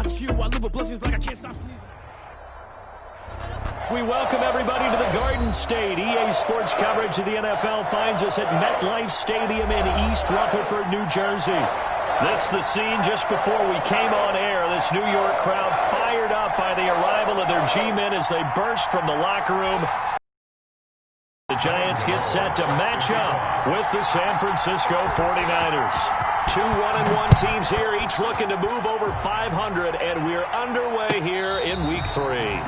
got you. I live with blessings like I can't stop sneezing. We welcome everybody to the Garden State. EA Sports coverage of the NFL finds us at MetLife Stadium in East Rutherford, New Jersey. This is the scene just before we came on air. This New York crowd fired up by the arrival of their G-men as they burst from the locker room. The Giants get set to match up with the San Francisco 49ers. Two 1-1 teams here, each looking to move over 500, and we're underway here in Week 3.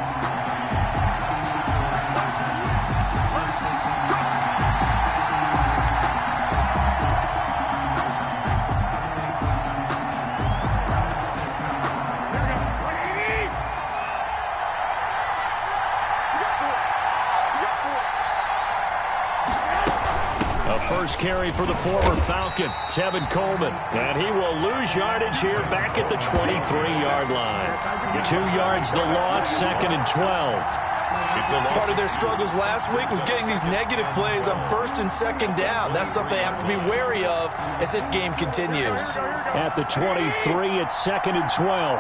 First carry for the former Falcon, Tevin Coleman. And he will lose yardage here back at the 23-yard line. 2 yards the loss, 2nd and 12. Part of their struggles last week was getting these negative plays on 1st and 2nd down. That's something they have to be wary of as this game continues. At the 23, it's 2nd and 12.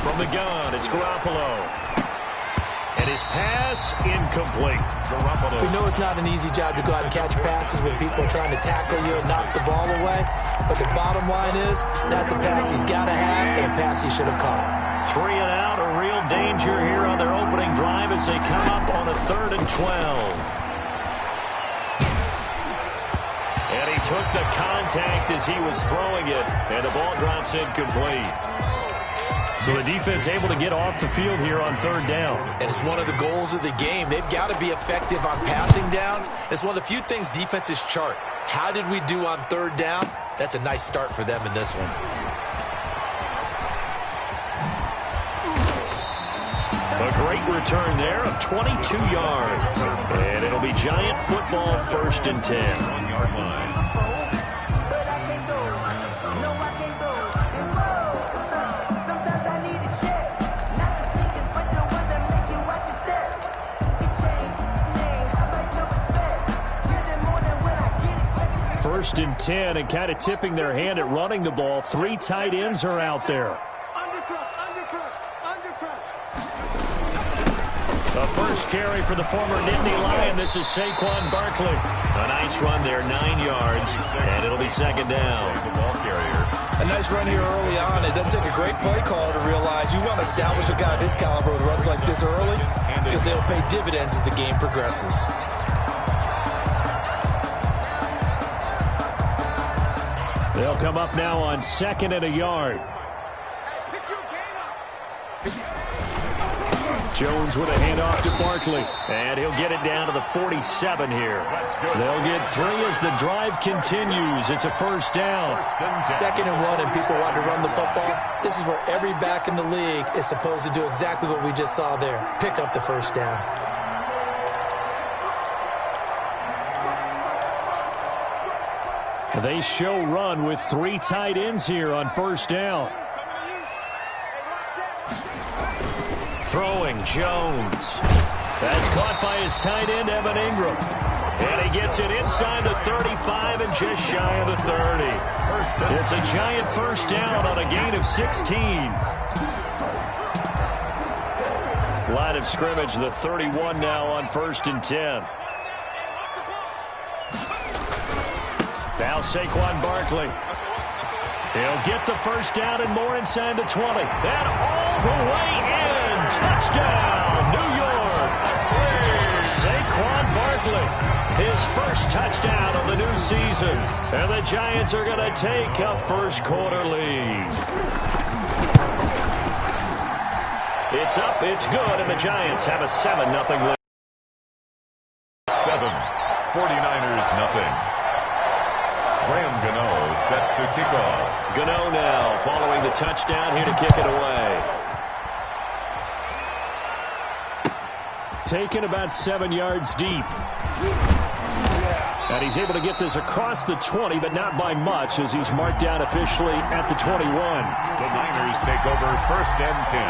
From the gun, it's Garoppolo. And his pass incomplete. We know it's not an easy job to go out and catch passes when people are trying to tackle you and knock the ball away. But the bottom line is, that's a pass he's got to have and a pass he should have caught. 3 and out, a real danger here on their opening drive as they come up on a 3rd and 12. And he took the contact as he was throwing it, and the ball drops incomplete. So the defense able to get off the field here on 3rd down. And it's one of the goals of the game. They've got to be effective on passing downs. It's one of the few things defenses chart. How did we do on 3rd down? That's a nice start for them in this one. A great return there of 22 yards. And it'll be Giant football, 1st and 10. 1-yard line. First and 10, and kind of tipping their hand at running the ball. 3 tight ends are out there. The first carry for the former Nittany Lion. This is Saquon Barkley. A nice run there, 9 yards, and it'll be 2nd down. A nice run here early on. It doesn't take a great play caller to realize you want to establish a guy of his caliber with runs like this early because they'll pay dividends as the game progresses. They'll come up now on 2nd and a yard. Jones with a handoff to Barkley. And he'll get it down to the 47 here. They'll get 3 as the drive continues. It's a 1st down. 2nd and 1, and people want to run the football. This is where every back in the league is supposed to do exactly what we just saw there. Pick up the 1st down. They show run with 3 tight ends here on 1st down. Throwing Jones. That's caught by his tight end, Evan Ingram. And he gets it inside the 35 and just shy of the 30. It's a Giant 1st down on a gain of 16. Line of scrimmage, the 31 now on 1st and 10. Now Saquon Barkley. He'll get the 1st down and more inside the 20. And all the way in. Touchdown, New York. Saquon Barkley. His 1st touchdown of the new season. And the Giants are going to take a 1st quarter lead. It's up, it's good, and the Giants have a 7-0 lead. 49ers nothing. Graham Gano set to kick off. Gano now following the touchdown here to kick it away. Taken about 7 yards deep. And he's able to get this across the 20, but not by much as he's marked down officially at the 21. The Niners take over 1st and 10.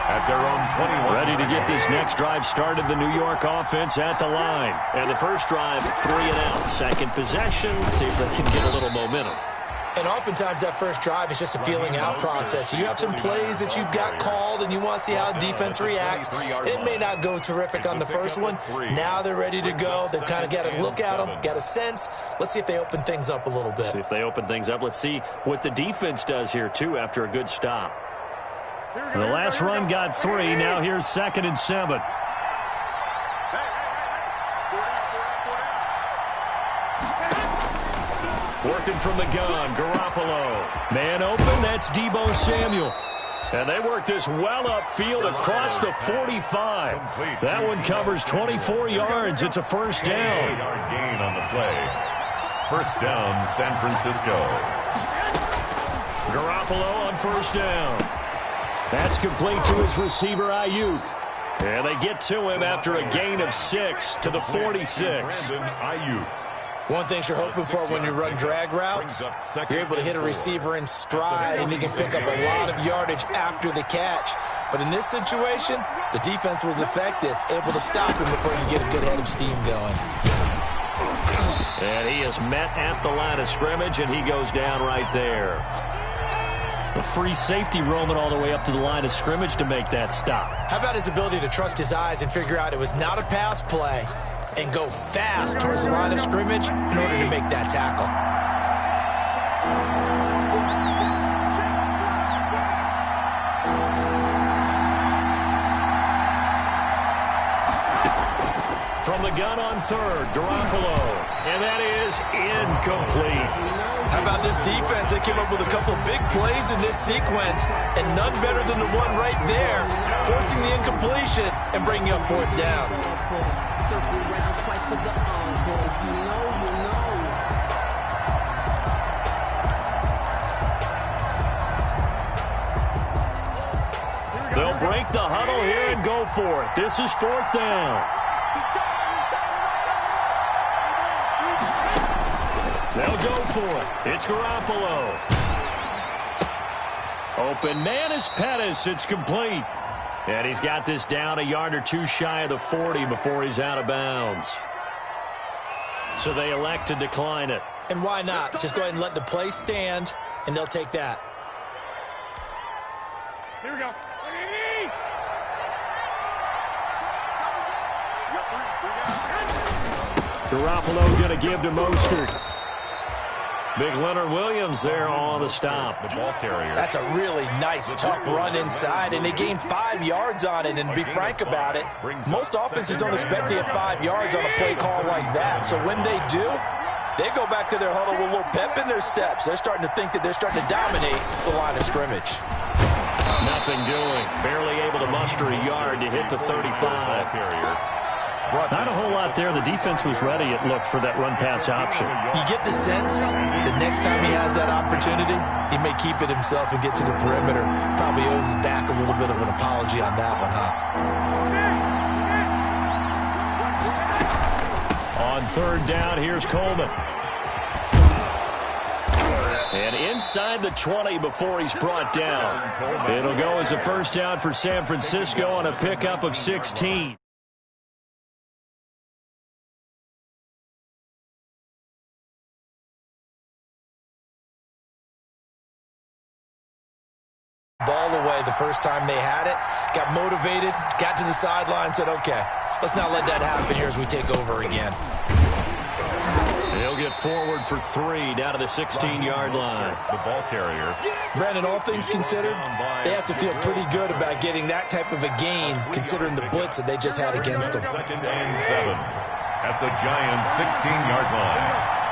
at their own 21. Ready to get this next drive started, the New York offense at the line. And the first drive, 3 and out. Second possession, see if they can get a little momentum. And oftentimes that first drive is just a feeling out process. You have some plays that you've got called and you want to see how defense reacts. It may not go terrific on the first one. Now they're ready to go. They've kind of got to look at them, got a sense. Let's see if they open things up a little bit. See if they open things up. Let's see what the defense does here, too, after a good stop. The last run got 3. Now here's 2nd and 7. Working from the gun, Garoppolo. Man open, that's Deebo Samuel. And they work this well upfield across the 45. That one covers 24 yards. It's a first down. 8-yard gain on the play. First down, San Francisco. Garoppolo on first down. That's complete to his receiver, Ayuk. And they get to him after a gain of 6 to the 46. Ayuk. One thing you're hoping for when you run drag routes, you're able to hit a receiver in stride, and he can pick up a lot of yardage after the catch. But in this situation, the defense was effective, able to stop him before you get a good head of steam going. And he is met at the line of scrimmage, and he goes down right there. A free safety roaming all the way up to the line of scrimmage to make that stop. How about his ability to trust his eyes and figure out it was not a pass play and go fast towards the line of scrimmage in order to make that tackle? From the gun on third, Garoppolo. And that is incomplete. How about this defense? They came up with a couple of big plays in this sequence, and none better than the one right there, forcing the incompletion and bringing up 4th down. They'll break the huddle here and go for it. This is 4th down. They'll go for it. It's Garoppolo. Open man is Pettis. It's complete. And he's got this down a yard or 2 shy of the 40 before he's out of bounds. So they elect to decline it. And why not? Just go ahead and let the play stand, and they'll take that. Here we go. Garoppolo going to give to Mostert. Big Leonard Williams there on the stop. The ball carrier. That's a really nice, tough run inside, and they gained 5 yards on it. And to be frank about it, most offenses don't expect to get 5 yards on a play call like that. So when they do, they go back to their huddle with a little pep in their steps. They're starting to think that they're starting to dominate the line of scrimmage. Nothing doing. Barely able to muster a yard to hit the 35. Carrier. Not a whole lot there. The defense was ready, it looked, for that run-pass option. You get the sense that next time he has that opportunity, he may keep it himself and get to the perimeter. Probably owes his back a little bit of an apology on that one, huh? On 3rd down, here's Coleman. And inside the 20 before he's brought down. It'll go as a first down for San Francisco on a pickup of 16. Ball away the first time they had it, got motivated, got to the sideline, said, okay, let's not let that happen here as we take over again. He'll get forward for 3 down to the 16-yard line. The ball carrier. Brandon, all things considered, they have to feel pretty good about getting that type of a gain, considering the blitz that they just had against them. 2nd and 7 at the Giants' 16-yard line.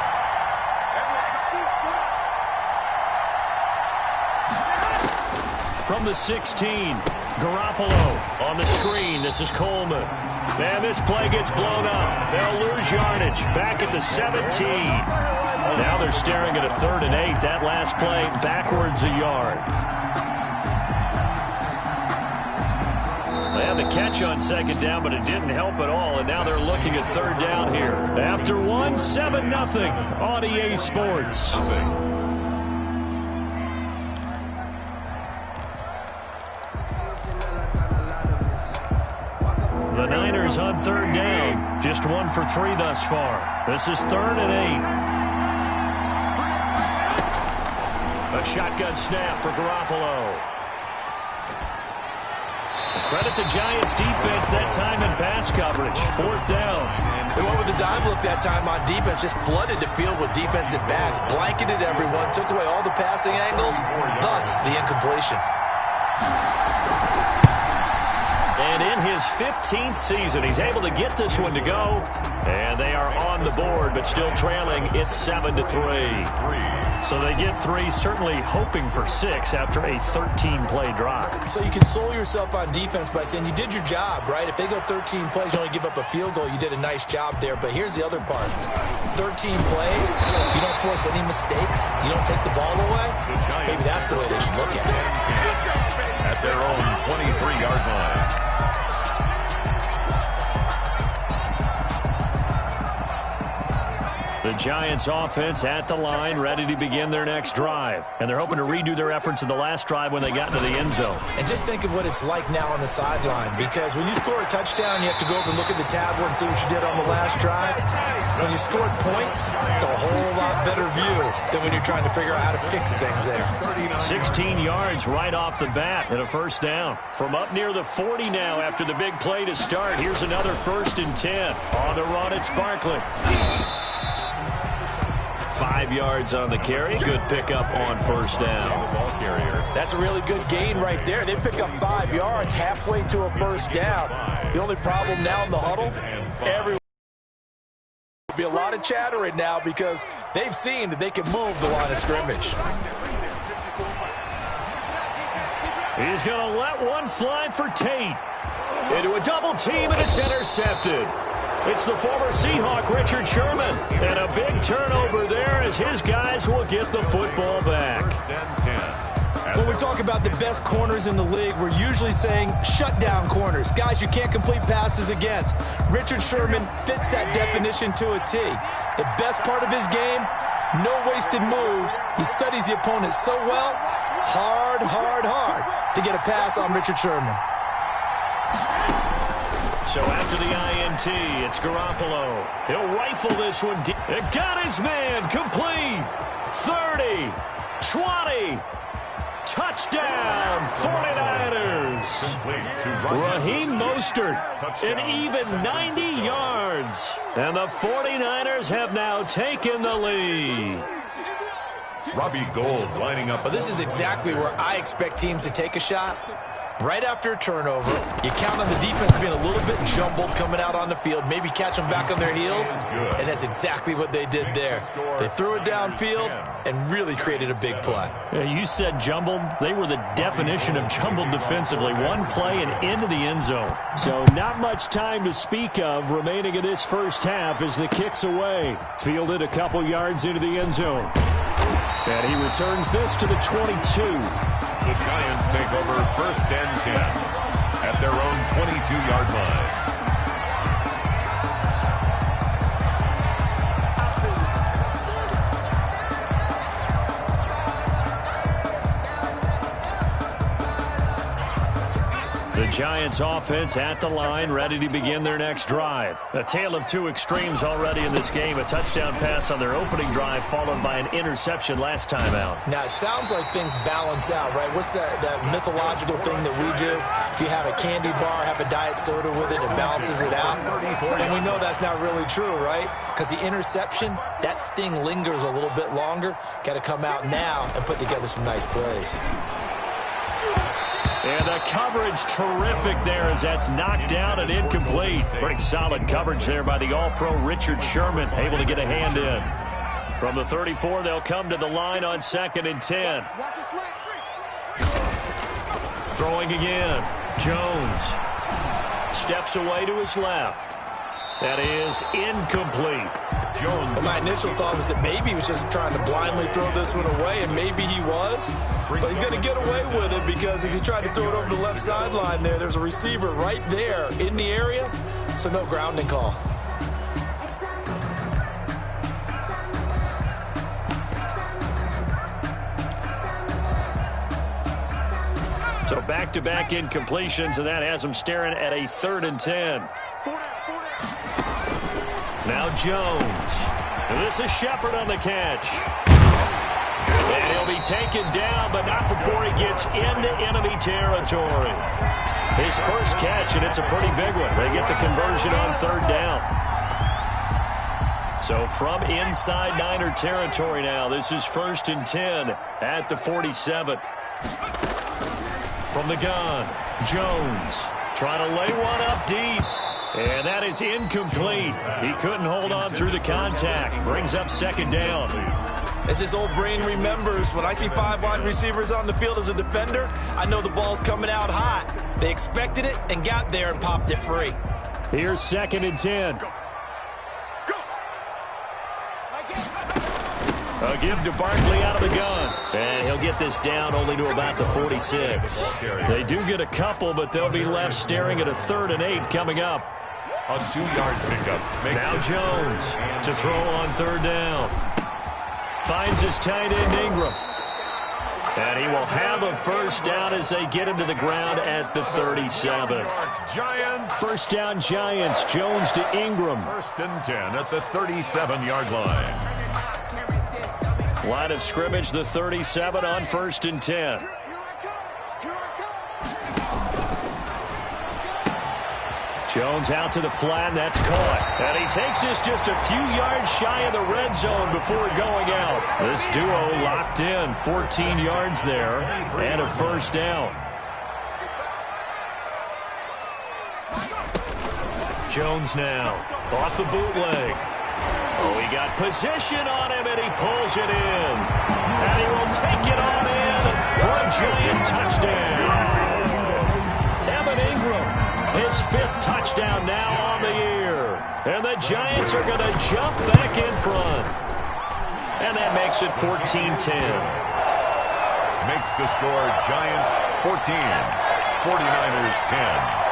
From the 16, Garoppolo on the screen. This is Coleman. And this play gets blown up. They'll lose yardage. Back at the 17. Now they're staring at a 3rd and 8. That last play backwards a yard. They had the catch on 2nd down, but it didn't help at all. And now they're looking at 3rd down here. After 1, 7-0 on EA Sports. 49ers on third down. Just 1 for 3 thus far. This is 3rd and 8. A shotgun snap for Garoppolo. Credit the Giants defense that time in pass coverage. 4th down. They went with the dime look that time on defense. Just flooded the field with defensive backs. Blanketed everyone. Took away all the passing angles. Thus, the incompletion. And in his 15th season, he's able to get this one to go. And they are on the board, but still trailing. It's 7-3. So they get 3, certainly hoping for 6 after a 13-play drive. So you console yourself on defense by saying you did your job, right? If they go 13 plays, you only give up a field goal, you did a nice job there. But here's the other part. 13 plays, you don't force any mistakes, you don't take the ball away. Maybe that's the way they should look at it. At their own 23-yard line. The Giants offense at the line, ready to begin their next drive. And they're hoping to redo their efforts in the last drive when they got into the end zone. And just think of what it's like now on the sideline, because when you score a touchdown, you have to go over and look at the tablet and see what you did on the last drive. When you scored points, it's a whole lot better view than when you're trying to figure out how to fix things there. 16 yards right off the bat and a 1st down. From up near the 40 now after the big play to start. Here's another 1st and 10. On the run, it's Barkley. 5 yards on the carry. Good pickup on 1st down. That's a really good gain right there. They pick up 5 yards halfway to a 1st down. The only problem now in the huddle, everyone will be a lot of chattering now because they've seen that they can move the line of scrimmage. He's going to let one fly for Tate. Into a double team, and it's intercepted. It's the former Seahawk, Richard Sherman. And a big turnover there as his guys will get the football back. When we talk about the best corners in the league, we're usually saying shutdown corners. Guys you can't complete passes against. Richard Sherman fits that definition to a T. The best part of his game, no wasted moves. He studies the opponent so well, hard to get a pass on Richard Sherman. So after the INT, it's Garoppolo. He'll rifle this one deep. It got his man complete. 30, 20, touchdown, 49ers. Raheem Mostert, an even 90 yards. And the 49ers have now taken the lead. Robbie Gould lining up. But this is exactly where I expect teams to take a shot. Right after a turnover, you count on the defense being a little bit jumbled coming out on the field, maybe catch them back on their heels, and that's exactly what they did there. They threw it downfield and really created a big play. You said jumbled. They were the definition of jumbled defensively. One play and into the end zone. So not much time to speak of remaining in this first half as the kick's away. Fielded a couple yards into the end zone. And he returns this to the 22. The Giants take over 1st and 10 at their own 22-yard line. The Giants offense at the line, ready to begin their next drive. A tale of two extremes already in this game. A touchdown pass on their opening drive, followed by an interception last time out. Now, it sounds like things balance out, right? What's that mythological thing that we do? If you have a candy bar, have a diet soda with it, it balances it out. And we know that's not really true, right? Because the interception, that sting lingers a little bit longer. Got to come out now and put together some nice plays. And the coverage terrific there as that's knocked down and incomplete. Pretty solid coverage there by the All-Pro Richard Sherman, able to get a hand in. From the 34, they'll come to the line on 2nd and 10. Throwing again. Jones steps away to his left. That is incomplete. Well, my initial thought was that maybe he was just trying to blindly throw this one away, and maybe he was. But he's going to get away with it because as he tried to throw it over the left sideline there's a receiver right there in the area, so no grounding call. So back-to-back incompletions, and that has him staring at a 3rd and 10. Now Jones. This is Shepard on the catch. And he'll be taken down, but not before he gets into enemy territory. His first catch, and it's a pretty big one. They get the conversion on third down. So from inside Niner territory now, this is 1st and 10 at the 47. From the gun, Jones trying to lay one up deep. And that is incomplete. He couldn't hold on through the contact. Brings up 2nd down. As his old brain remembers, when I see 5 wide receivers on the field as a defender, I know the ball's coming out hot. They expected it and got there and popped it free. Here's 2nd and 10. A give to Barkley out of the gun. And he'll get this down only to about the 46. They do get a couple, but they'll be left staring at a 3rd and 8 coming up. A 2-yard pickup. Now Jones to throw on 3rd down. Finds his tight end Ingram. And he will have a 1st down as they get him to the ground at the 37. 1st down Giants. Jones to Ingram. 1st and 10 at the 37-yard line. Line of scrimmage, the 37 on 1st and 10. Jones out to the flat, that's caught. And he takes this just a few yards shy of the red zone before going out. This duo locked in, 14 yards there, and a 1st down. Jones now, off the bootleg. Oh, he got position on him, and he pulls it in. And he will take it on in for a giant touchdown. Evan Ingram, his 5th touchdown now on the year. And the Giants are going to jump back in front. And that makes it 14-10. Makes the score Giants 14, 49ers 10.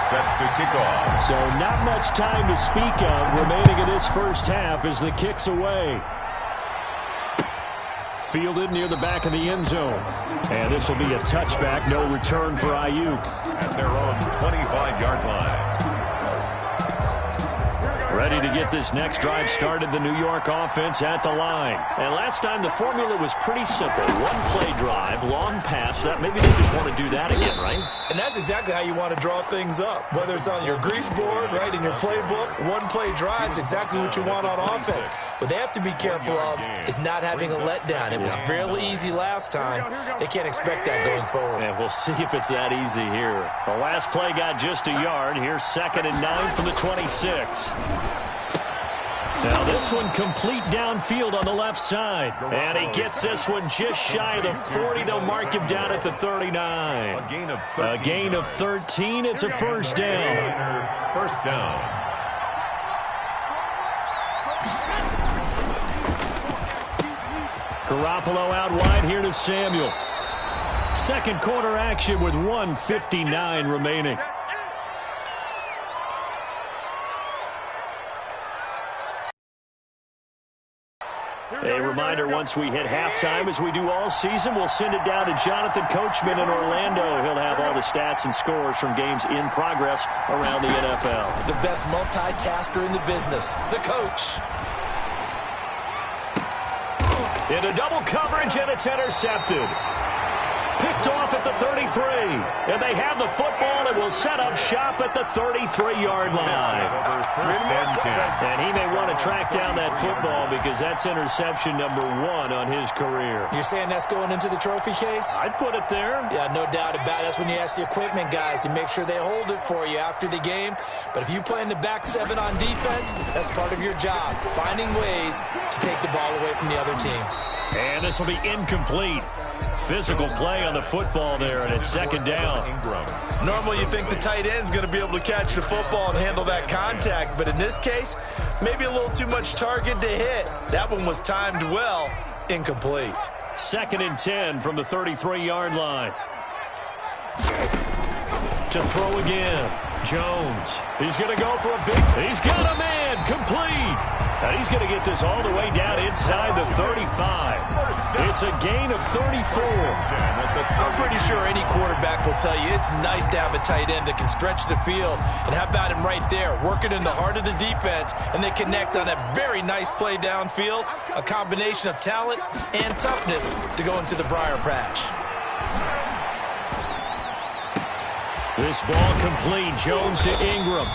Set to kick off. So not much time to speak of remaining in this first half as the kick's away. Fielded near the back of the end zone. And this will be a touchback, no return for Ayuk. At their own 25-yard line. Ready to get this next drive started, the New York offense at the line. And last time the formula was pretty simple. One play drive, long pass. Maybe they just want to do that again, right? And that's exactly how you want to draw things up. Whether it's on your grease board, right, in your playbook, one play drive is exactly what you want on offense. What they have to be careful of is not having a letdown. It was fairly easy last time. They can't expect that going forward. And we'll see if it's that easy here. The last play got just a yard. Here's 2nd and 9 from the 26. Now this one complete downfield on the left side. And he gets this one just shy of the 40. They'll mark him down at the 39. A gain of 13. It's a 1st down. 1st down. Garoppolo out wide here to Samuel. 2nd quarter action with 1:59 remaining. A reminder, once we hit halftime, as we do all season, we'll send it down to Jonathan Coachman in Orlando. He'll have all the stats and scores from games in progress around the NFL. The best multitasker in the business, the coach. Into double coverage, and it's intercepted. Picked off at the 33. And they have the football and will set up shop at the 33-yard line. And he may want to track down that football because that's interception number 1 on his career. You're saying that's going into the trophy case? I'd put it there. Yeah, no doubt about it. That's when you ask the equipment guys to make sure they hold it for you after the game. But if you play in the back 7 on defense, that's part of your job, finding ways to take the ball away from the other team. And this will be incomplete. Physical play on the football there, and it's 2nd down. Normally you think the tight end's going to be able to catch the football and handle that contact, but in this case, maybe a little too much target to hit. That one was timed well, incomplete. 2nd and 10 from the 33-yard line. To throw again, Jones. He's going to go for a big... He's got a man complete. And he's going to get this all the way down inside the 35. It's a gain of 34. I'm pretty sure any quarterback will tell you it's nice to have a tight end that can stretch the field. And how about him right there, working in the heart of the defense, and they connect on a very nice play downfield, a combination of talent and toughness to go into the briar patch. This ball complete. Jones to Ingram.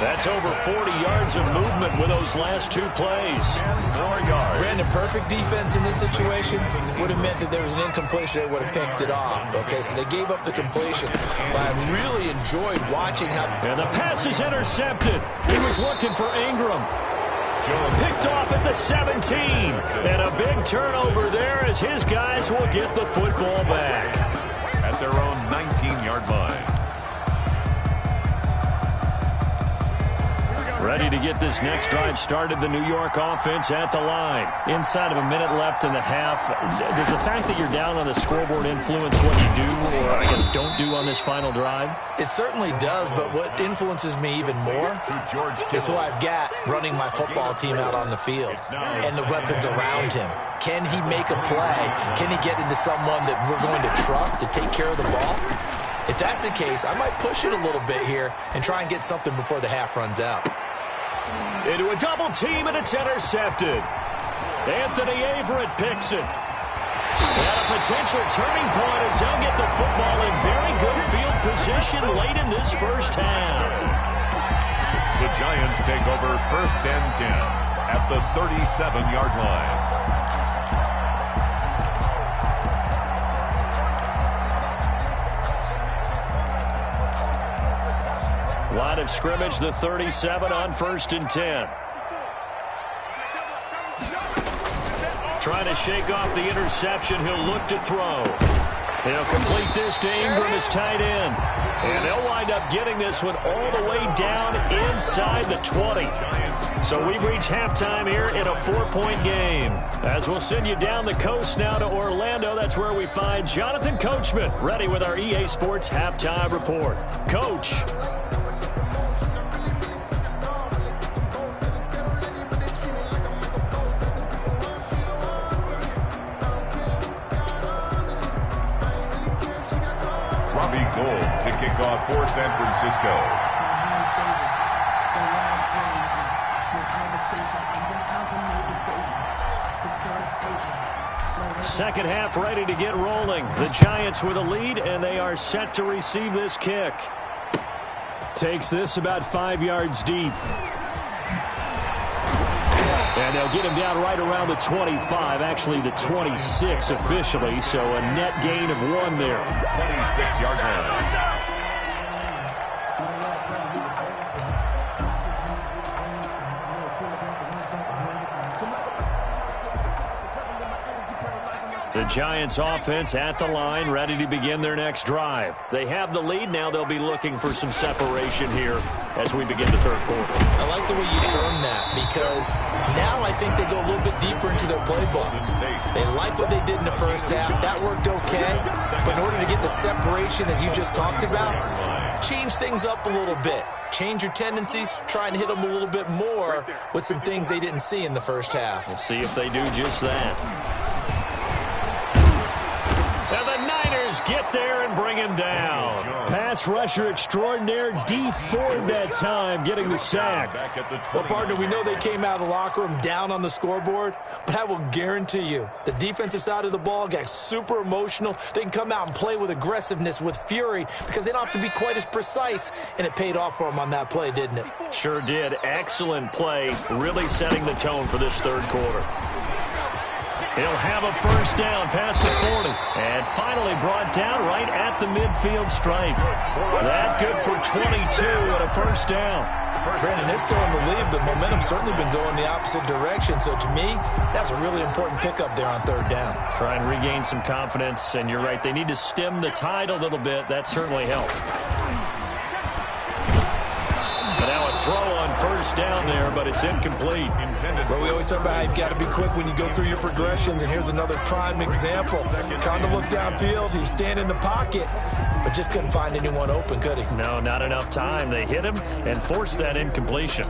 That's over 40 yards of movement with those last two plays. 4 yards. Brandon, perfect defense in this situation would have meant that there was an incompletion. They would have picked it off. Okay, so they gave up the completion. But I really enjoyed watching how... And the pass is intercepted. He was looking for Ingram. Picked off at the 17. And a big turnover there as his guys will get the football back. At their own 19-yard line. Ready to get this next drive started, the New York offense at the line. Inside of a minute left in the half. Does the fact that you're down on the scoreboard influence what you do, or I guess don't do on this final drive? It certainly does, but what influences me even more is who I've got running my football team out on the field and the weapons around him. Can he make a play? Can he get into someone that we're going to trust to take care of the ball? If that's the case, I might push it a little bit here and try and get something before the half runs out. Into a double team, and it's intercepted. Anthony Averett picks it. And a potential turning point as they'll get the football in very good field position late in this first half. The Giants take over 1st and 10 at the 37-yard line. Line of scrimmage, the 37 on 1st and 10. Trying to shake off the interception. He'll look to throw. He'll complete this to Ingram, his tight end. And they'll wind up getting this one all the way down inside the 20. So we've reached halftime here in a 4-point game. As we'll send you down the coast now to Orlando, that's where we find Jonathan Coachman, ready with our EA Sports halftime report. Coach. To kick off for San Francisco. Second half ready to get rolling. The Giants with a lead, and they are set to receive this kick. Takes this about 5 yards deep. And they'll get him down right around the 25, actually the 26 officially, so a net gain of 1 there. 26-yard line. The Giants offense at the line, ready to begin their next drive. They have the lead. Now they'll be looking for some separation here as we begin the third quarter. I like the way you term that, because now I think they go a little bit deeper into their playbook. They like what they did in the first half. That worked okay. But in order to get the separation that you just talked about, change things up a little bit. Change your tendencies, try and hit them a little bit more with some things they didn't see in the first half. We'll see if they do just that. And the Niners get there and bring him down. Pass rusher extraordinaire, D Ford that time, getting the sack. Well, partner, we know they came out of the locker room down on the scoreboard, but I will guarantee you the defensive side of the ball got super emotional. They can come out and play with aggressiveness, with fury, because they don't have to be quite as precise, and it paid off for them on that play, didn't it? Sure did. Excellent play, really setting the tone for this third quarter. He'll have a first down past the 40. And finally brought down right at the midfield stripe. That good for 22 and a first down. Brandon, they're still in the lead, but momentum's certainly been going the opposite direction. So to me, that's a really important pickup there on third down. Try and regain some confidence, and you're right. They need to stem the tide a little bit. That certainly helped. But now a throw on first down there, but it's incomplete. But we always talk about how you've got to be quick when you go through your progressions, and here's another prime example. Trying to look downfield, he was standing in the pocket, but just couldn't find anyone open, could he? No, not enough time. They hit him and forced that incompletion.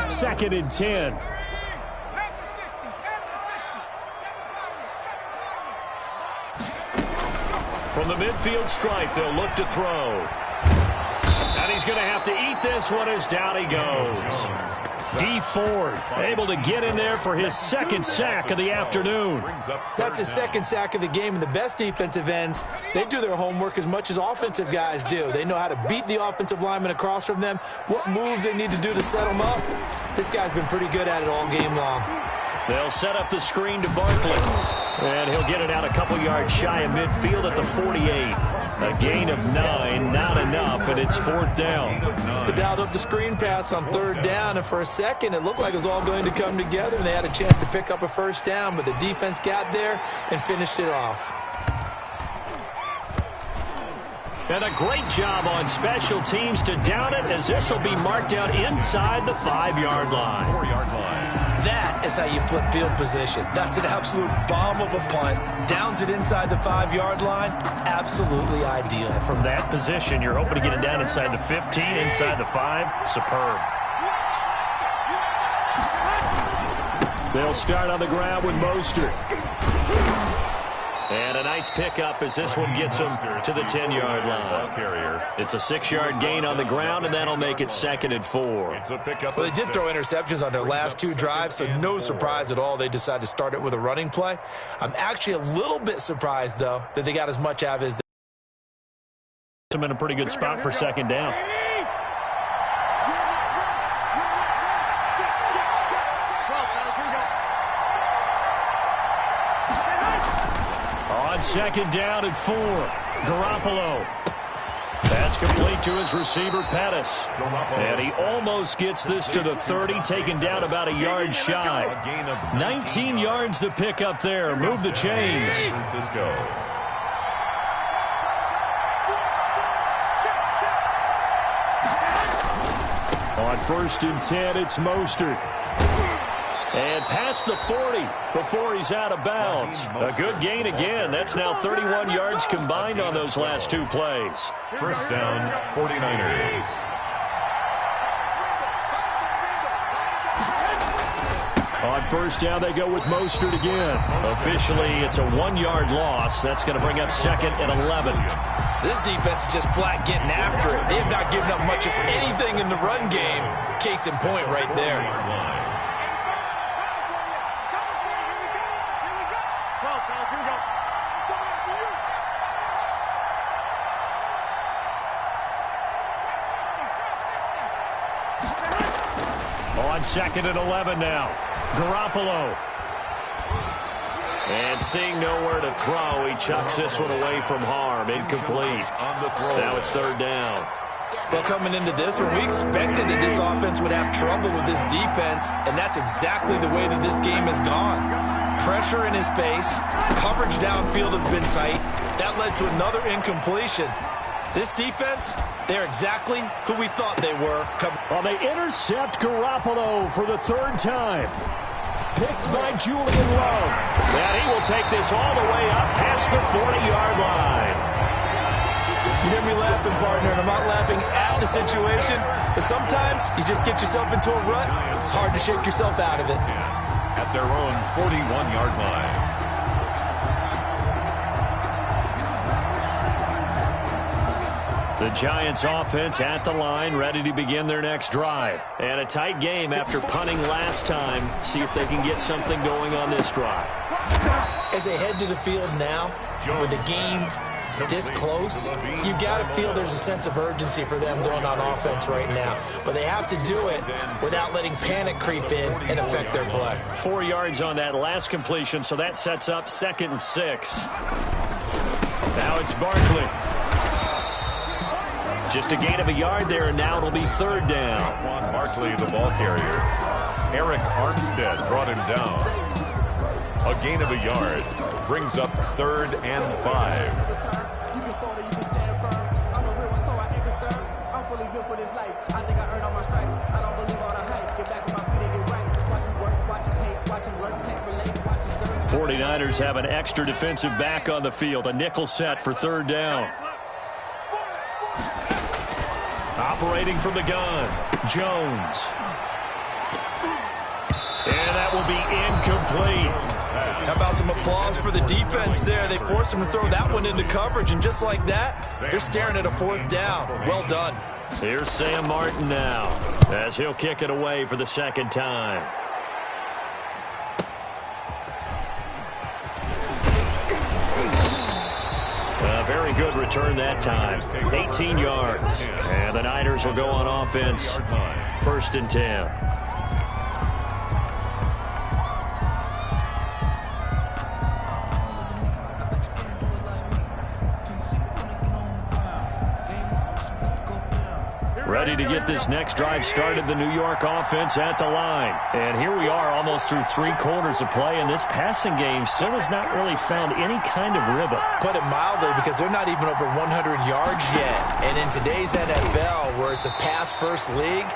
2nd and 10. From the midfield stripe, they'll look to throw. And he's going to have to eat this one as down he goes. D Ford able to get in there for his 2nd sack of the afternoon. That's his 2nd sack of the game, and the best defensive ends, they do their homework as much as offensive guys do. They know how to beat the offensive lineman across from them, what moves they need to do to set them up. This guy's been pretty good at it all game long. They'll set up the screen to Barkley. And he'll get it out a couple yards shy of midfield at the 48. A gain of 9, not enough, and it's 4th down. They dialed up the screen pass on 3rd down, and for a second it looked like it was all going to come together, and they had a chance to pick up a 1st down, but the defense got there and finished it off. And a great job on special teams to down it, as this will be marked out inside the 5-yard line. 4-yard line. That is how you flip field position. That's an absolute bomb of a punt. Downs it inside the 5-yard line. Absolutely ideal. From that position, you're hoping to get it down inside the 15, inside the 5. Superb. They'll start on the ground with Mostert. And a nice pickup as this one gets him to the 10-yard line. It's a 6-yard gain on the ground, and that'll make it 2nd and 4. Well, they did throw interceptions on their last 2 drives, so no surprise at all they decided to start it with a running play. I'm actually a little bit surprised, though, that they got as much out of it as I'm in a pretty good spot for 2nd down. On 2nd down and 4, Garoppolo. That's complete to his receiver, Pettis. And he almost gets this to the 30, taken down about a yard shy. 19 yards to pick up there. Move the chains. On 1st and 10, it's Mostert. And past the 40 before he's out of bounds. A good gain again. That's now 31 yards combined on those last 2 plays. 1st down, 49ers. On 1st down, they go with Mostert again. Officially, it's a 1-yard loss. That's going to bring up 2nd and 11. This defense is just flat getting after it. They have not given up much of anything in the run game. Case in point right there. On 2nd and 11 now. Garoppolo. And seeing nowhere to throw, he chucks this one away from harm. Incomplete. Now it's 3rd down. Well, coming into this one, we expected that this offense would have trouble with this defense, and that's exactly the way that this game has gone. Pressure in his face. Coverage downfield has been tight. That led to another incompletion. This defense, they're exactly who we thought they were. Well, they intercept Garoppolo for the 3rd time. Picked by Julian Love. And he will take this all the way up past the 40-yard line. You hear me laughing, partner, and I'm not laughing at the situation, but sometimes you just get yourself into a rut. It's hard to shake yourself out of it. At their own 41-yard line. The Giants offense at the line, ready to begin their next drive. And a tight game after punting last time. See if they can get something going on this drive. As they head to the field now, with the game this close, you got to feel there's a sense of urgency for them going on offense right now. But they have to do it without letting panic creep in and affect their play. 4 yards on that last completion, so that sets up 2nd and 6. Now it's Barkley. Just a gain of a yard there, and now it'll be 3rd down. Juan Barkley, the ball carrier. Eric Armstead brought him down. A gain of a yard brings up 3rd and 5. I think I earned all my stripes. I don't believe all the hype. Get back on my feet and get right. Watch you work, watch you hate, watch you learn, can't relate, watch you stir. 49ers have an extra defensive back on the field. A nickel set for third down. Operating from the gun, Jones. And that will be incomplete. How about some applause for the defense there? They forced him to throw that one into coverage, and just like that, they're staring at a fourth down. Well done. Here's Sam Martin now, as he'll kick it away for the second time. A very good return that time. 18 yards. And the Niners will go on offense. 1st and 10. Ready to get this next drive started, the New York offense at the line. And here we are almost through 3 quarters of play, and this passing game still has not really found any kind of rhythm. Put it mildly, because they're not even over 100 yards yet. And in today's NFL, where it's a pass-first league,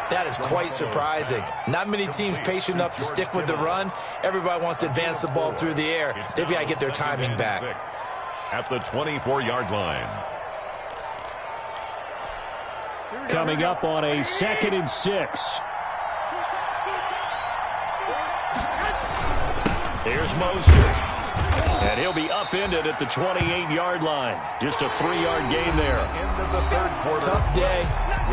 that is quite surprising. Not many teams patient enough to stick with the run. Everybody wants to advance the ball through the air. They've got to get their timing back. At the 24-yard line. Coming up on a 2nd and 6. Here's Mostert. And he'll be upended at the 28-yard line. Just a 3-yard gain there. End of the third quarter. Tough day.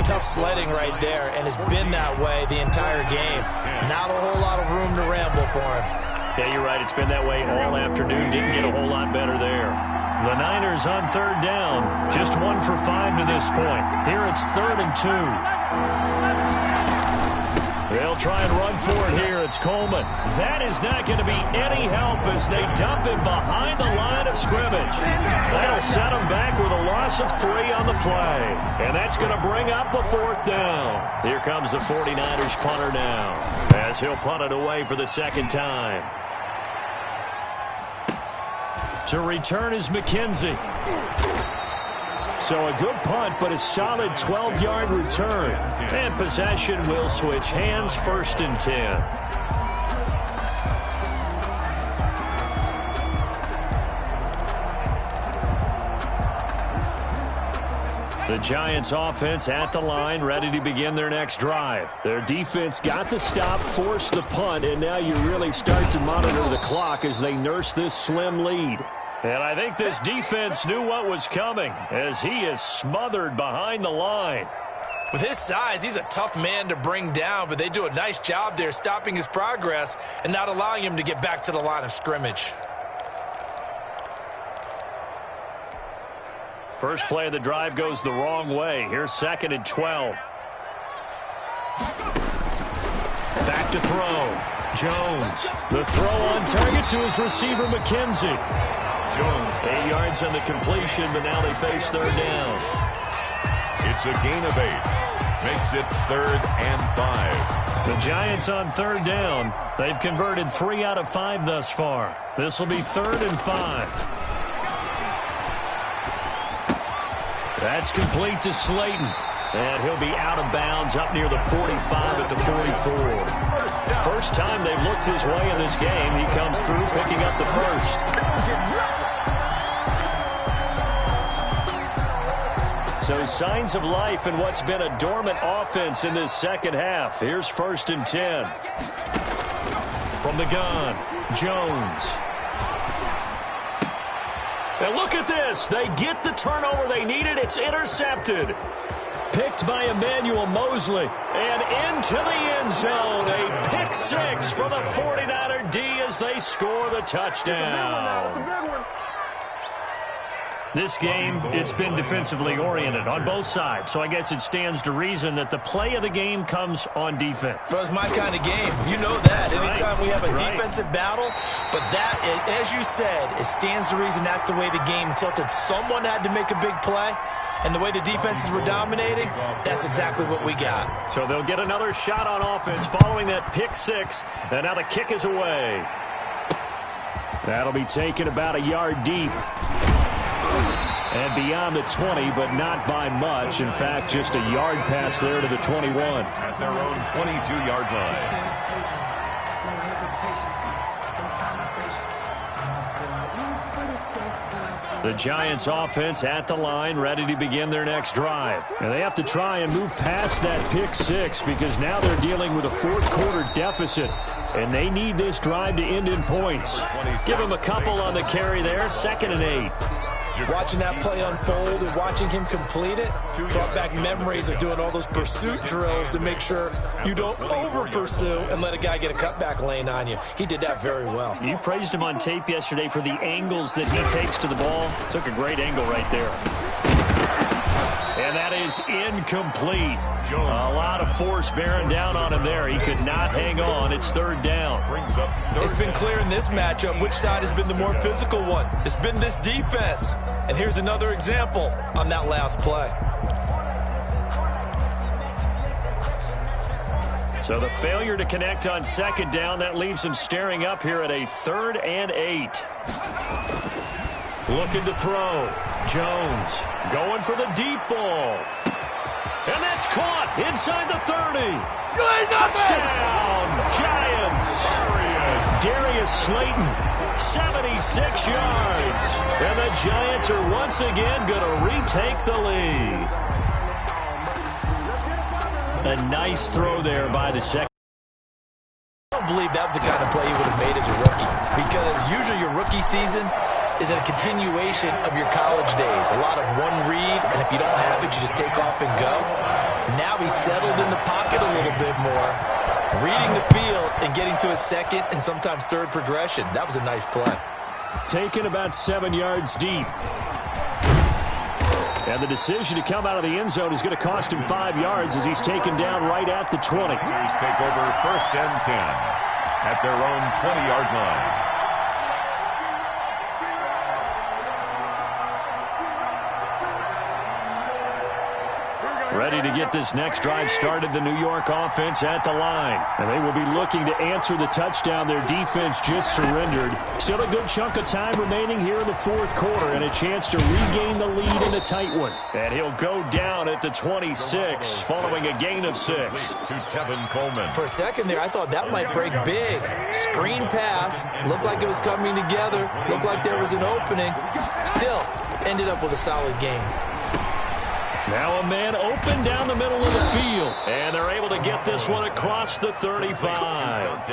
Tough sledding right there, and it's been that way the entire game. Not a whole lot of room to ramble for him. Yeah, you're right. It's been that way all afternoon. Didn't get a whole lot better there. The Niners on 3rd down. Just 1 for 5 to this point. Here it's 3rd and 2. They'll try and run for it here. It's Coleman. That is not going to be any help as they dump him behind the line of scrimmage. That'll set him back with a loss of 3 on the play. And that's going to bring up a 4th down. Here comes the 49ers punter now, as he'll punt it away for the 2nd time. To return is McKenzie. So a good punt, but a solid 12-yard return. And possession will switch hands. 1st and 10. The Giants offense at the line, ready to begin their next drive. Their defense got the stop, forced the punt, and now you really start to monitor the clock as they nurse this slim lead. And I think this defense knew what was coming as he is smothered behind the line. With his size, he's a tough man to bring down, but they do a nice job there stopping his progress and not allowing him to get back to the line of scrimmage. First play of the drive goes the wrong way. Here's 2nd and 12. Back to throw. Jones. The throw on target to his receiver, McKenzie. Jones. 8 yards on the completion, but now they face 3rd down. It's a gain of 8. Makes it 3rd and 5. The Giants on 3rd down. They've converted 3 out of 5 thus far. This will be 3rd and 5. That's complete to Slayton. And he'll be out of bounds up near the 45 at the 44. First time they've looked his way in this game. He comes through picking up the first. So signs of life in what's been a dormant offense in this second half. Here's 1st and 10. From the gun, Jones. And look at this. They get the turnover they needed. It's intercepted. Picked by Emmanuel Mosley. And into the end zone. A pick 6 for the 49er D as they score the touchdown. This game, it's been defensively oriented on both sides. So I guess it stands to reason that the play of the game comes on defense. So it's my kind of game. You know that. Anytime we have a defensive battle. But that, as you said, it stands to reason that's the way the game tilted. Someone had to make a big play. And the way the defenses were dominating, that's exactly what we got. So they'll get another shot on offense following that pick 6. And now the kick is away. That'll be taken about a yard deep. And beyond the 20, but not by much. In fact, just a yard pass there to the 21. At their own 22-yard line. The Giants offense at the line, ready to begin their next drive. And they have to try and move past that pick six because now they're dealing with a fourth-quarter deficit. And they need this drive to end in points. Give him a couple on the carry there, 2nd and 8. Watching that play unfold and watching him complete it brought back memories of doing all those pursuit drills to make sure you don't over-pursue and let a guy get a cutback lane on you. He did that very well. You praised him on tape yesterday for the angles that he takes to the ball. Took a great angle right there. And that is incomplete. A lot of force bearing down on him there. He could not hang on. It's 3rd down. It's been clear in this matchup which side has been the more physical one. It's been this defense. And here's another example on that last play. So the failure to connect on 2nd down, that leaves him staring up here at a 3rd and 8. Looking to throw. Jones going for the deep ball. And that's caught inside the 30. Touchdown, Giants. Darius Slayton, 76 yards. And the Giants are once again going to retake the lead. A nice throw there by the second. I don't believe that was the kind of play you would have made as a rookie, because usually your rookie season is a continuation of your college days. A lot of one read, and if you don't have it, you just take off and go. Now he's settled in the pocket a little bit more, reading the field and getting to his 2nd and sometimes 3rd progression. That was a nice play. Taken about 7 yards deep. And the decision to come out of the end zone is going to cost him 5 yards as he's taken down right at the 20. Here's take over 1st and 10 at their own 20-yard line. Ready to get this next drive started, the New York offense at the line. And they will be looking to answer the touchdown their defense just surrendered. Still a good chunk of time remaining here in the 4th quarter and a chance to regain the lead in a tight one. And he'll go down at the 26 following a gain of 6. To Tevin Coleman. For a second there, I thought that might break big. Screen pass. Looked like it was coming together. Looked like there was an opening. Still, ended up with a solid game. Now a man open down the middle of the field. And they're able to get this one across the 35.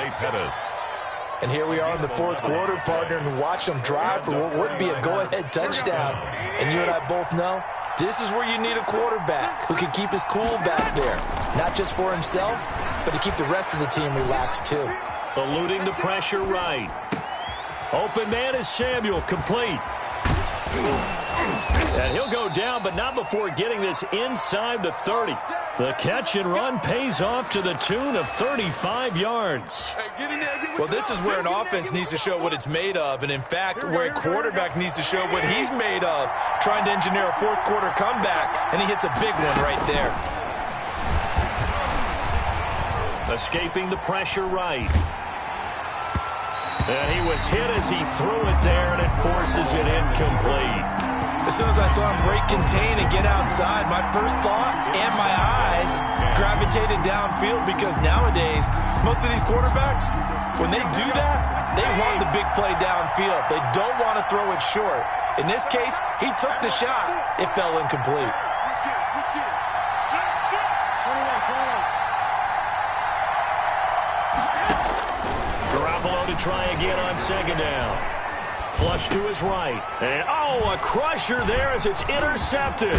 And here we are in the 4th quarter, partner, and watch them drive for what would be a go-ahead touchdown. And you and I both know this is where you need a quarterback who can keep his cool back there. Not just for himself, but to keep the rest of the team relaxed too. Eluding the pressure right. Open man is Samuel, complete. And he'll go down, but not before getting this inside the 30. The catch and run pays off to the tune of 35 yards. Well, this is where an offense needs to show what it's made of, and in fact, where a quarterback needs to show what he's made of, trying to engineer a 4th quarter comeback, and he hits a big one right there. Escaping the pressure right. And he was hit as he threw it there, and it forces it incomplete. As soon as I saw him break contain and get outside, my first thought and my eyes gravitated downfield, because nowadays, most of these quarterbacks, when they do that, they want the big play downfield. They don't want to throw it short. In this case, he took the shot. It fell incomplete. Garoppolo to try again on 2nd down. Flush to his right. And, a crusher there as it's intercepted.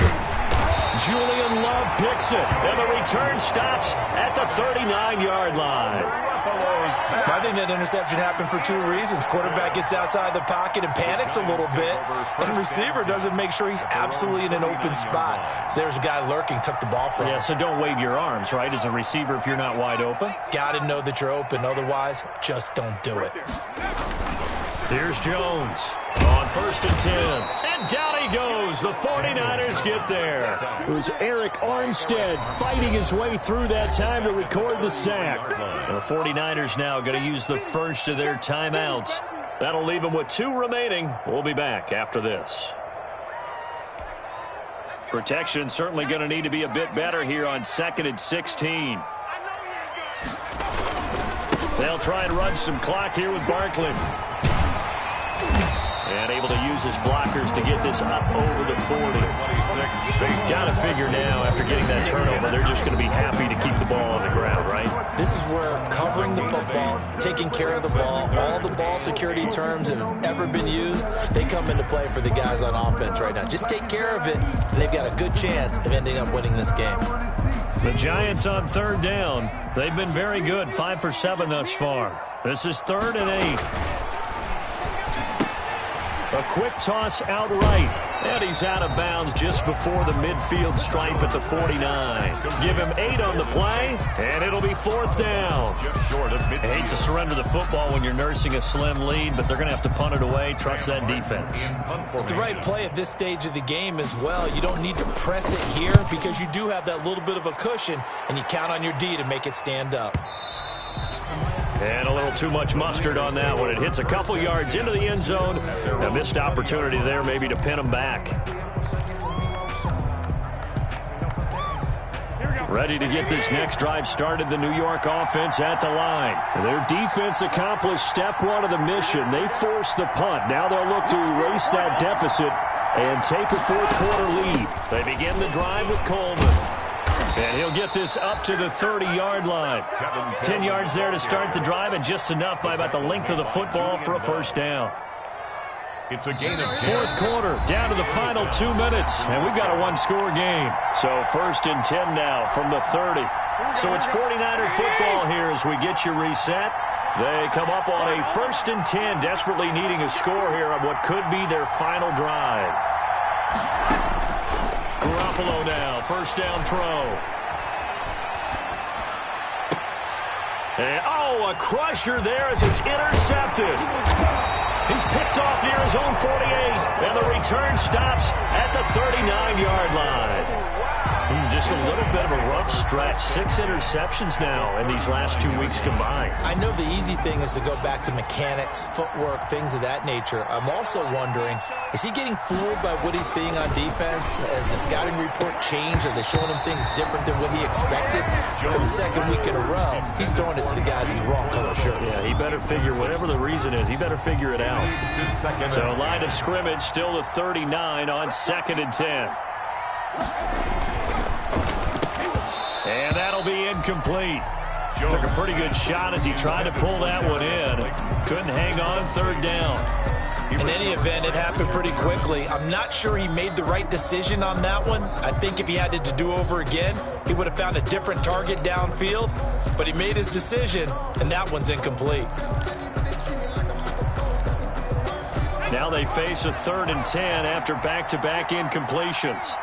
Julian Love picks it. And the return stops at the 39-yard line. I think that interception happened for 2 reasons. Quarterback gets outside the pocket and panics a little bit. And receiver doesn't make sure he's absolutely in an open spot. So there's a guy lurking, took the ball from him. Yeah, so don't wave your arms, right, as a receiver if you're not wide open. Got to know that you're open. Otherwise, just don't do it. Here's Jones on 1st and 10. And down he goes. The 49ers get there. It was Eric Armstead fighting his way through that time to record the sack. And the 49ers now going to use the first of their timeouts. That'll leave them with 2 remaining. We'll be back after this. Protection certainly going to need to be a bit better here on 2nd and 16. They'll try and run some clock here with Barkley. And able to use allows his blockers to get this up over the 40. Got to figure now, after getting that turnover, they're just going to be happy to keep the ball on the ground, right? This is where covering the football, taking care of the ball, all the ball security terms that have ever been used, they come into play for the guys on offense right now. Just take care of it, and they've got a good chance of ending up winning this game. The Giants on third down. They've been very good, 5 for 7 thus far. This is 3rd and 8. A quick toss out right. And he's out of bounds just before the midfield stripe at the 49. Give him 8 on the play, and it'll be 4th down. I hate to surrender the football when you're nursing a slim lead, but they're going to have to punt it away. Trust that defense. It's the right play at this stage of the game as well. You don't need to press it here because you do have that little bit of a cushion, and you count on your D to make it stand up. And a little too much mustard on that one. It hits a couple yards into the end zone. A missed opportunity there maybe to pin them back. Ready to get this next drive started, the New York offense at the line. Their defense accomplished step 1 of the mission. They forced the punt. Now they'll look to erase that deficit and take a fourth-quarter lead. They begin the drive with Coleman. And he'll get this up to the 30-yard line. 10 yards there to start the drive, and just enough by about the length of the football for a first down. It's a gain of 10. Fourth quarter, down to the final 2 minutes, and we've got a one-score game. So 1st and 10 now from the 30. So it's 49er football here as we get you reset. They come up on a 1st and 10, desperately needing a score here on what could be their final drive. Garoppolo now, first down throw. And, a crusher there as it's intercepted. He's picked off near his own 48, and the return stops at the 39-yard line. Just a little bit of a rough stretch. 6 interceptions now in these last 2 weeks combined. I know the easy thing is to go back to mechanics, footwork, things of that nature. I'm also wondering, is he getting fooled by what he's seeing on defense? Has the scouting report changed? Are they showing him things different than what he expected? For the second week in a row, he's throwing it to the guys in the wrong color shirts. Yeah, he better figure, whatever the reason is, he better figure it out. So line of scrimmage, still the 39 on 2nd and 10. And that'll be incomplete. Took a pretty good shot as he tried to pull that one in. Couldn't hang on, 3rd down. In any event, it happened pretty quickly. I'm not sure he made the right decision on that one. I think if he had it to do over again, he would have found a different target downfield. But he made his decision, and that one's incomplete. Now they face a 3rd and 10 after back-to-back incompletions.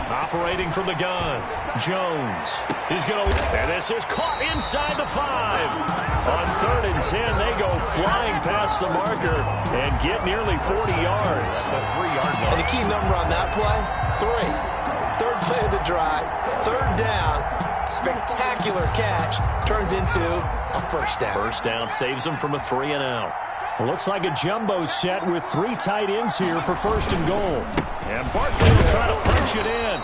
Operating from the gun, Jones. He's going to, and this is caught inside the 5. On 3rd and 10, they go flying past the marker and get nearly 40 yards. And the key number on that play, 3. 3rd play of the drive, 3rd down, spectacular catch, turns into a first down. First down saves them from a 3 and out. Looks like a jumbo set with 3 tight ends here for 1st and goal. And Barkley will try to punch it in.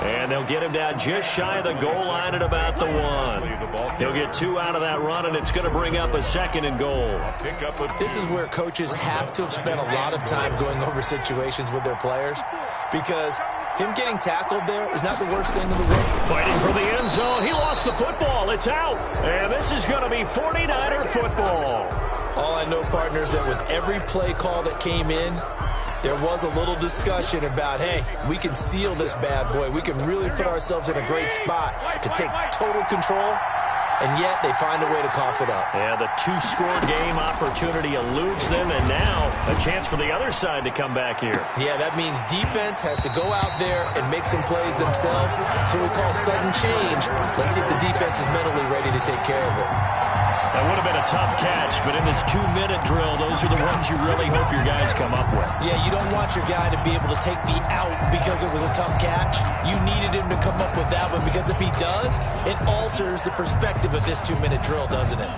And they'll get him down just shy of the goal line at about the 1. He'll get 2 out of that run, and it's going to bring up a 2nd and goal. This is where coaches have to have spent a lot of time going over situations with their players, because him getting tackled there is not the worst thing in the world. Fighting for the end zone. He lost the football. It's out. And this is going to be 49er football. All I know, partners, that with every play call that came in, there was a little discussion about, hey, we can seal this bad boy. We can really put ourselves in a great spot to take total control, and yet they find a way to cough it up. Yeah, the 2-score game opportunity eludes them, and now a chance for the other side to come back here. Yeah, that means defense has to go out there and make some plays themselves. So we call sudden change. Let's see if the defense is mentally ready to take care of it. That would have been a tough catch, but in this 2-minute drill, those are the ones you really hope your guys come up with. Yeah, you don't want your guy to be able to take the out because it was a tough catch. You needed him to come up with that one, because if he does, it alters the perspective of this 2-minute drill, doesn't it?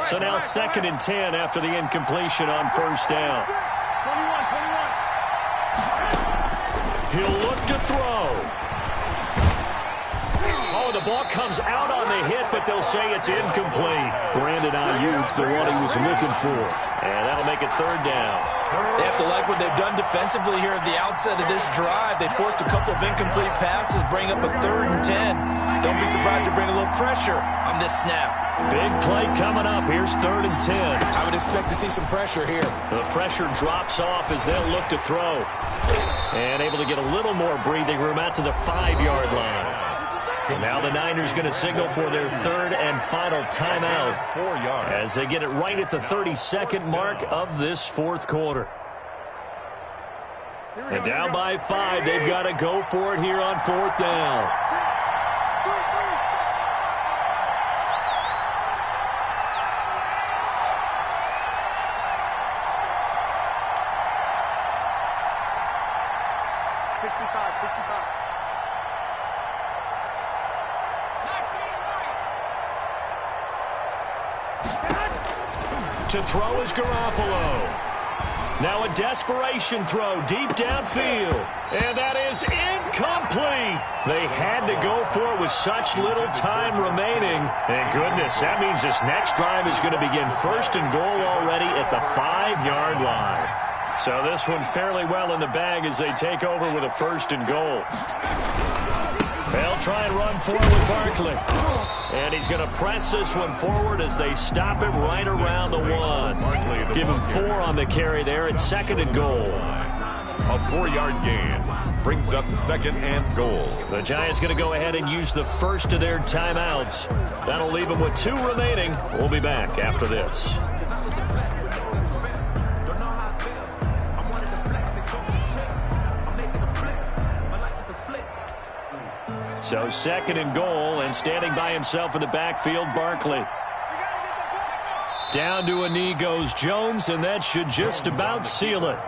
So now 2nd and 10 after the incompletion on 1st down. He'll look to throw. Oh, the ball comes out on the hit, but they'll say it's incomplete. Brandon Ayuk, the one he was looking for. And that'll make it third down. They have to like what they've done defensively here at the outset of this drive. They forced a couple of incomplete passes, bring up a 3rd and 10. Don't be surprised to bring a little pressure on this snap. Big play coming up. Here's 3rd and 10. I would expect to see some pressure here. The pressure drops off as they'll look to throw. And able to get a little more breathing room out to the 5-yard line. And now the Niners going to signal for their 3rd and final timeout 4 yards. as they get it right at the 32nd mark of this 4th quarter. And down by 5, they've got to go for it here on 4th down. To throw is Garoppolo. Now a desperation throw deep downfield. And that is incomplete. They had to go for it with such little time remaining. And goodness, that means this next drive is going to begin 1st and goal already at the 5-yard line. So this one fairly well in the bag as they take over with a 1st and goal. They'll try and run forward with Barkley. And he's going to press this one forward as they stop it right around the 1. Give him 4 on the carry there at 2nd and goal. A 4-yard gain brings up 2nd and goal. The Giants going to go ahead and use the first of their timeouts. That'll leave them with 2 remaining. We'll be back after this. So 2nd and goal, and standing by himself in the backfield, Barkley. Down to a knee goes Jones, and that should just about seal it.